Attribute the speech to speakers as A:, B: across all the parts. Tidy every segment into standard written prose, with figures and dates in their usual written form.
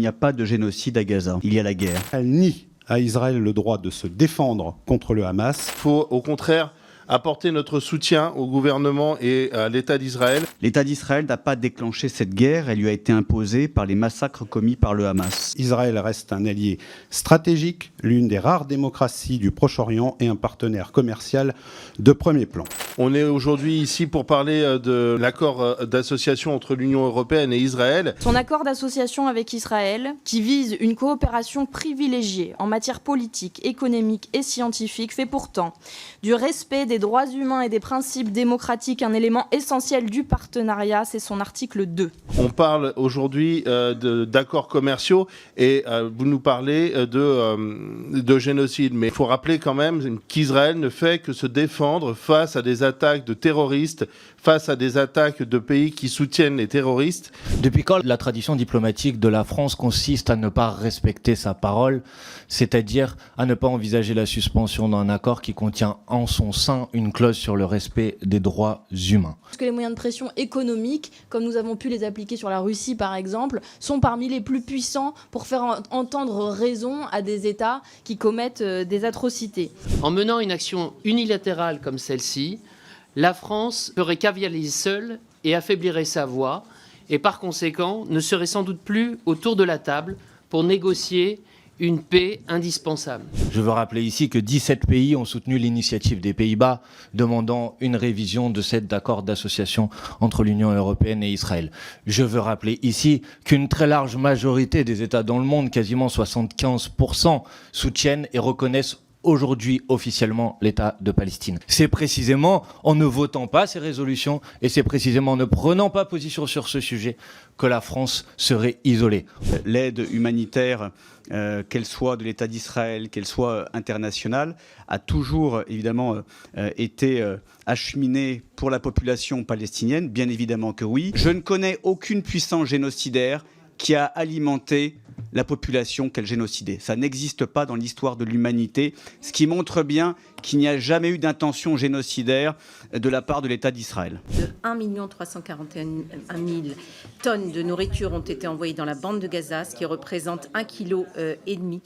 A: n'y a pas de génocide à Gaza. Il y a la guerre.
B: Elle nie à Israël le droit de se défendre contre le Hamas.
C: Il faut au contraire apporter notre soutien au gouvernement et à l'État d'Israël.
A: L'État d'Israël n'a pas déclenché cette guerre, elle lui a été imposée par les massacres commis par le Hamas.
B: Israël reste un allié stratégique, l'une des rares démocraties du Proche-Orient et un partenaire commercial de premier plan.
C: On est aujourd'hui ici pour parler de l'accord d'association entre l'Union européenne et Israël.
D: Son accord d'association avec Israël, qui vise une coopération privilégiée en matière politique, économique et scientifique, fait pourtant du respect des droits humains et des principes démocratiques un élément essentiel du partenariat, c'est son article 2.
C: On parle aujourd'hui d'accords commerciaux et vous nous parlez de génocide. Mais il faut rappeler quand même qu'Israël ne fait que se défendre face à des attaques de terroristes, face à des attaques de pays qui soutiennent les terroristes.
E: Depuis quand la tradition diplomatique de la France consiste à ne pas respecter sa parole, c'est-à-dire à ne pas envisager la suspension d'un accord qui contient en son sein une clause sur le respect des droits humains.
D: Parce que les moyens de pression économiques, comme nous avons pu les appliquer sur la Russie par exemple, sont parmi les plus puissants pour faire entendre raison à des États qui commettent des atrocités.
F: En menant une action unilatérale comme celle-ci, la France ferait cavalier seule et affaiblirait sa voix, et par conséquent ne serait sans doute plus autour de la table pour négocier une paix indispensable.
E: Je veux rappeler ici que 17 pays ont soutenu l'initiative des Pays-Bas demandant une révision de cet accord d'association entre l'Union européenne et Israël. Je veux rappeler ici qu'une très large majorité des États dans le monde, quasiment 75%, soutiennent et reconnaissent aujourd'hui officiellement l'État de Palestine. C'est précisément en ne votant pas ces résolutions et c'est précisément en ne prenant pas position sur ce sujet que la France serait isolée.
A: L'aide humanitaire, qu'elle soit de l'État d'Israël, qu'elle soit internationale, a toujours évidemment été acheminée pour la population palestinienne, bien évidemment que oui. Je ne connais aucune puissance génocidaire qui a alimenté la population qu'elle génocidait. Ça n'existe pas dans l'histoire de l'humanité, ce qui montre bien qu'il n'y a jamais eu d'intention génocidaire de la part de l'État d'Israël.
G: De 1 341 000 tonnes de nourriture ont été envoyées dans la bande de Gaza, ce qui représente 1,5 kg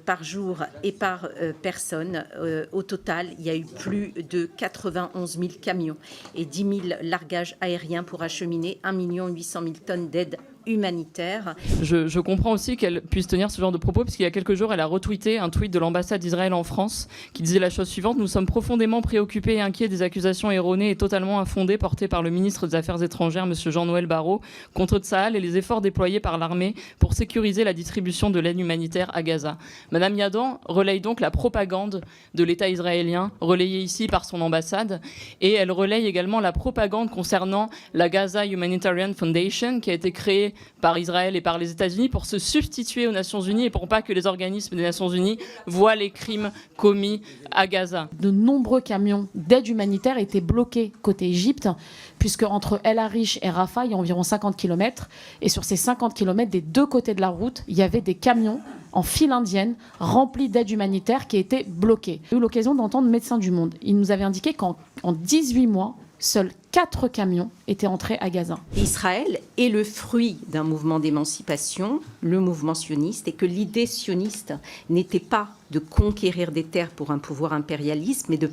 G: par jour et par personne. Au total, il y a eu plus de 91 000 camions et 10 000 largages aériens pour acheminer 1 800 000 tonnes d'aide humanitaire.
H: Je comprends aussi qu'elle puisse tenir ce genre de propos, parce qu'il y a quelques jours, elle a retweeté un tweet de l'ambassade d'Israël en France qui disait la chose suivante: nous sommes profondément préoccupés et inquiets des accusations erronées et totalement infondées portées par le ministre des Affaires étrangères, M. Jean-Noël Barrot, contre Tsahal et les efforts déployés par l'armée pour sécuriser la distribution de l'aide humanitaire à Gaza. Madame Yadan relaye donc la propagande de l'État israélien, relayée ici par son ambassade, et elle relaye également la propagande concernant la Gaza Humanitarian Foundation, qui a été créée par Israël et par les États-Unis pour se substituer aux Nations Unies et pour pas que les organismes des Nations Unies voient les crimes commis à Gaza.
I: De nombreux camions d'aide humanitaire étaient bloqués côté Égypte, puisque entre El Arish et Rafah, il y a environ 50 km, et sur ces 50 km, des deux côtés de la route, il y avait des camions en file indienne remplis d'aide humanitaire qui étaient bloqués. J'ai eu l'occasion d'entendre Médecins du Monde. Il nous avait indiqué qu'en 18 mois, seuls 4 camions étaient entrés à Gaza.
G: Israël est le fruit d'un mouvement d'émancipation, le mouvement sioniste, et que l'idée sioniste n'était pas de conquérir des terres pour un pouvoir impérialiste, mais de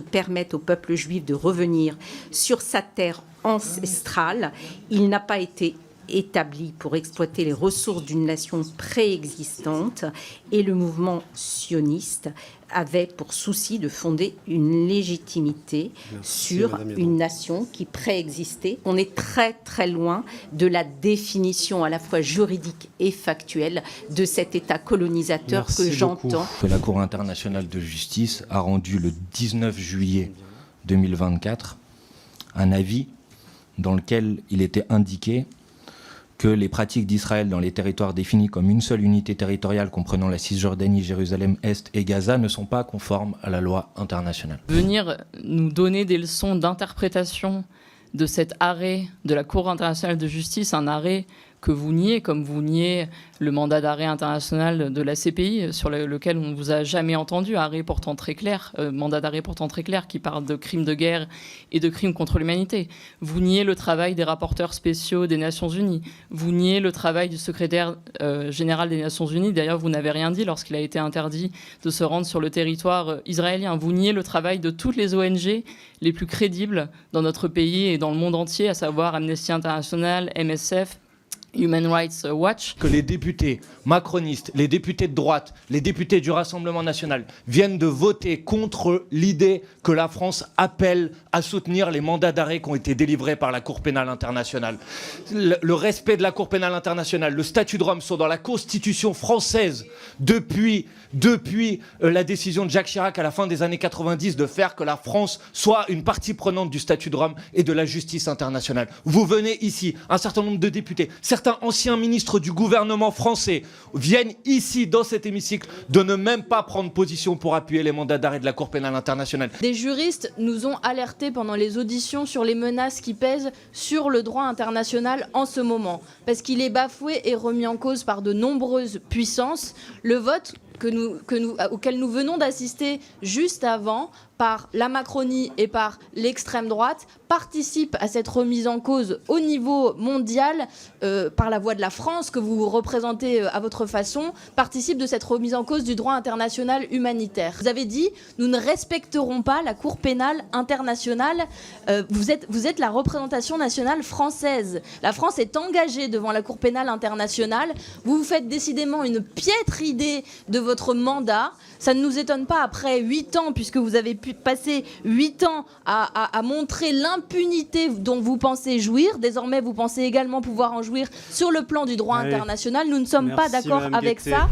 G: permettre au peuple juif de revenir sur sa terre ancestrale. Il n'a pas été établi pour exploiter les ressources d'une nation préexistante, et le mouvement sioniste avait pour souci de fonder une légitimité sur une nation qui préexistait. On est très très loin de la définition à la fois juridique et factuelle de cet État colonisateur que j'entends.
E: La Cour internationale de justice a rendu le 19 juillet 2024 un avis dans lequel il était indiqué que les pratiques d'Israël dans les territoires définis comme une seule unité territoriale comprenant la Cisjordanie, Jérusalem-Est et Gaza ne sont pas conformes à la loi internationale.
H: Venir nous donner des leçons d'interprétation de cet arrêt de la Cour internationale de justice, un arrêt que vous niez, comme vous niez le mandat d'arrêt international de la CPI, sur lequel on ne vous a jamais entendu, mandat d'arrêt pourtant très clair, qui parle de crimes de guerre et de crimes contre l'humanité. Vous niez le travail des rapporteurs spéciaux des Nations Unies. Vous niez le travail du secrétaire général des Nations Unies. D'ailleurs, vous n'avez rien dit lorsqu'il a été interdit de se rendre sur le territoire israélien. Vous niez le travail de toutes les ONG les plus crédibles dans notre pays et dans le monde entier, à savoir Amnesty International, MSF, Human Rights Watch.
E: Que les députés macronistes, les députés de droite, les députés du Rassemblement national viennent de voter contre l'idée que la France appelle à soutenir les mandats d'arrêt qui ont été délivrés par la Cour pénale internationale. Le respect de la Cour pénale internationale, le statut de Rome sont dans la Constitution française depuis la décision de Jacques Chirac à la fin des années 90 de faire que la France soit une partie prenante du statut de Rome et de la justice internationale. Vous venez ici, un certain nombre de députés, certains anciens ministres du gouvernement français viennent ici, dans cet hémicycle, de ne même pas prendre position pour appuyer les mandats d'arrêt de la Cour pénale internationale.
D: Des juristes nous ont alertés pendant les auditions sur les menaces qui pèsent sur le droit international en ce moment, parce qu'il est bafoué et remis en cause par de nombreuses puissances. Le vote auquel nous venons d'assister juste avant par la Macronie et par l'extrême droite participe à cette remise en cause au niveau mondial, par la voix de la France que vous représentez à votre façon, participe de cette remise en cause du droit international humanitaire. Vous avez dit, nous ne respecterons pas la Cour pénale internationale. Vous êtes la représentation nationale française. La France est engagée devant la Cour pénale internationale. Vous vous faites décidément une piètre idée de votre mandat. Ça ne nous étonne pas après 8 ans, puisque vous avez pu passer 8 ans à montrer l'impunité dont vous pensez jouir. Désormais, vous pensez également pouvoir en jouir sur le plan du droit international. Nous ne sommes pas d'accord avec ça.